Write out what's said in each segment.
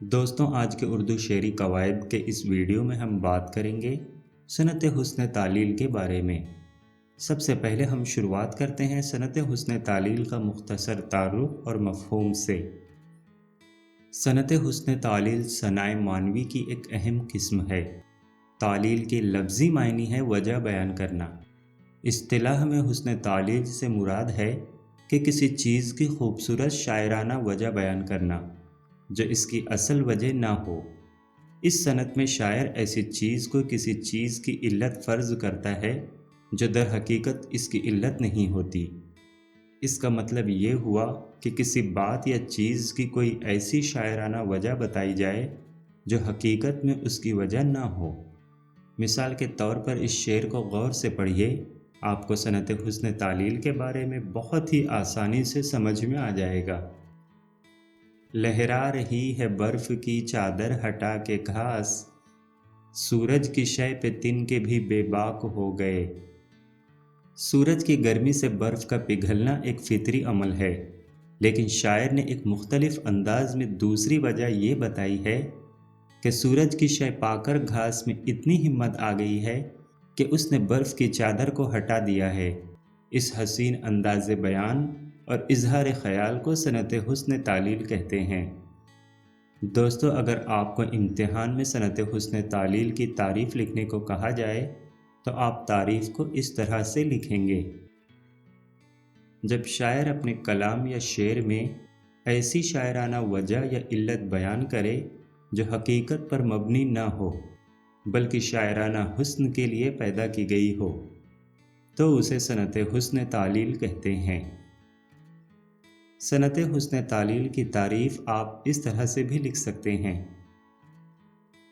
दोस्तों, आज के उर्दू शेरी कवायद के इस वीडियो में हम बात करेंगे सनत हुस्न तालील के बारे में। सबसे पहले हम शुरुआत करते हैं सनत हुस्न तालील का मुख्तसर तारुफ और मफ़हूम से। सनत हुस्न तालील सनाए मानवी की एक अहम किस्म है। तालील के लफ्ज़ी मायनी है वजह बयान करना। इस्तिलाह में हुस्न तालील से मुराद है कि किसी चीज़ की खूबसूरत शायराना वजह बयान करना जो इसकी असल वजह ना हो। इस सनत में शायर ऐसी चीज़ को किसी चीज़ की इल्लत फ़र्ज़ करता है जो दर हकीकत इसकी इल्लत नहीं होती। इसका मतलब ये हुआ कि किसी बात या चीज़ की कोई ऐसी शायराना वजह बताई जाए जो हकीकत में उसकी वजह ना हो। मिसाल के तौर पर इस शेर को गौर से पढ़िए, आपको सनत हुस्न तालील के बारे में बहुत ही आसानी से समझ में आ जाएगा। लहरा रही है बर्फ की चादर हटा के घास, सूरज की शय पे तिनके भी बेबाक हो गए। सूरज की गर्मी से बर्फ़ का पिघलना एक फितरी अमल है, लेकिन शायर ने एक मुख्तलिफ अंदाज में दूसरी वजह ये बताई है कि सूरज की शय पाकर घास में इतनी हिम्मत आ गई है कि उसने बर्फ़ की चादर को हटा दिया है। इस हसीन अंदाज़ बयान और इजहार ख़याल को सनत हुस्न तालील कहते हैं। दोस्तों, अगर आपको इम्तिहान में सनत हुस्न तालील की तारीफ़ लिखने को कहा जाए तो आप तारीफ़ को इस तरह से लिखेंगे। जब शायर अपने कलाम या शेर में ऐसी शायराना वजह या इल्लत बयान करे जो हकीकत पर मबनी ना हो बल्कि शायराना हुस्न के लिए पैदा की गई हो, तो उसे सनत हुस्न तालील कहते हैं। सनत हुस्न तालील की तारीफ़ आप इस तरह से भी लिख सकते हैं।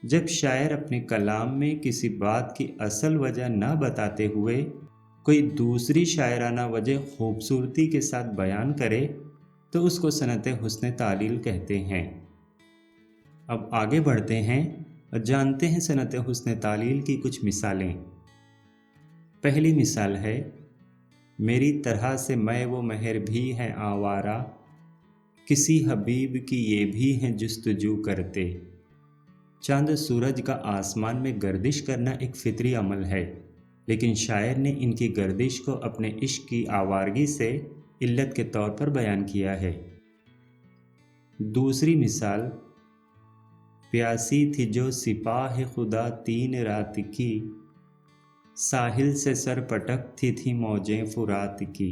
जब शायर अपने कलाम में किसी बात की असल वजह ना बताते हुए कोई दूसरी शायराना वजह खूबसूरती के साथ बयान करे तो उसको सनत हुस्न तालील कहते हैं। अब आगे बढ़ते हैं और जानते हैं सनत हुस्न तालील की कुछ मिसालें। पहली मिसाल है, मेरी तरह से मैं वो महर भी है आवारा, किसी हबीब की ये भी हैं जुस्तजू करते। चांद सूरज का आसमान में गर्दिश करना एक फितरी अमल है, लेकिन शायर ने इनकी गर्दिश को अपने इश्क की आवारगी से इल्लत के तौर पर बयान किया है। दूसरी मिसाल, प्यासी थी जो सिपाह खुदा तीन रात की, साहिल से सर पटकती थी मौजें फुरात की।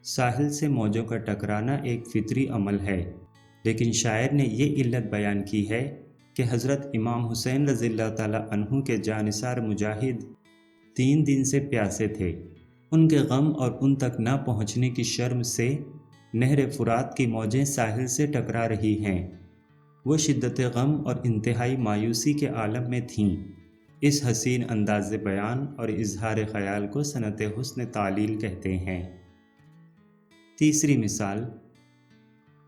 साहिल से मौजों का टकराना एक फितरी अमल है, लेकिन शायर ने ये इल्लत बयान की है कि हज़रत इमाम हुसैन रज़ियल्लाहु ताला अन्हु के जानिसार मुजाहिद 3 दिन से प्यासे थे। उनके गम और उन तक ना पहुँचने की शर्म से नहर फुरात की मौजें साहिल से टकरा रही हैं। वो शिद्दत गम और इंतहाई मायूसी के आलम में थीं। इस हसीन अंदाज़ बयान और इजहार ख़याल को सनत हुस्न तालील कहते हैं। तीसरी मिसाल,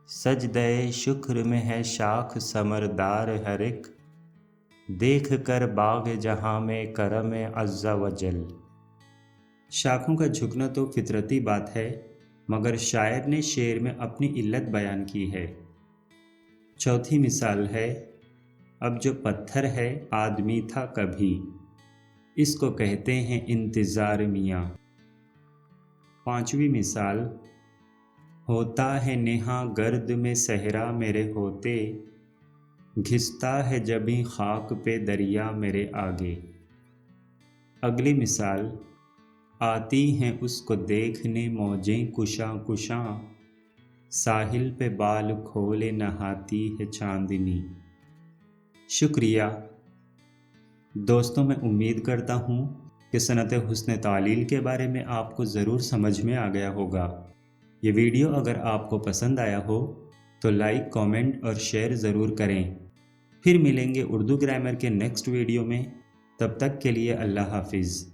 सजदे शुक्र में है शाख समरदार हर एक, देख कर बाग जहाँ में करम अज़्ज़ा वजल। शाखों का झुकना तो फितरती बात है, मगर शायर ने शेर में अपनी इल्लत बयान की है। चौथी मिसाल है, अब जो पत्थर है आदमी था कभी, इसको कहते हैं इंतज़ार मियाँ। पांचवी मिसाल, होता है नेहा गर्द में सहरा मेरे होते, घिसता है जबी खाक पे दरिया मेरे आगे। अगली मिसाल, आती हैं उसको देखने मौजें कुशां कुशां, साहिल पे बाल खोले नहाती है चांदनी। शुक्रिया दोस्तों, मैं उम्मीद करता हूँ कि सनत हुस्न तालील के बारे में आपको ज़रूर समझ में आ गया होगा। ये वीडियो अगर आपको पसंद आया हो तो लाइक, कमेंट और शेयर ज़रूर करें। फिर मिलेंगे उर्दू ग्रामर के नेक्स्ट वीडियो में। तब तक के लिए अल्लाह हाफिज़।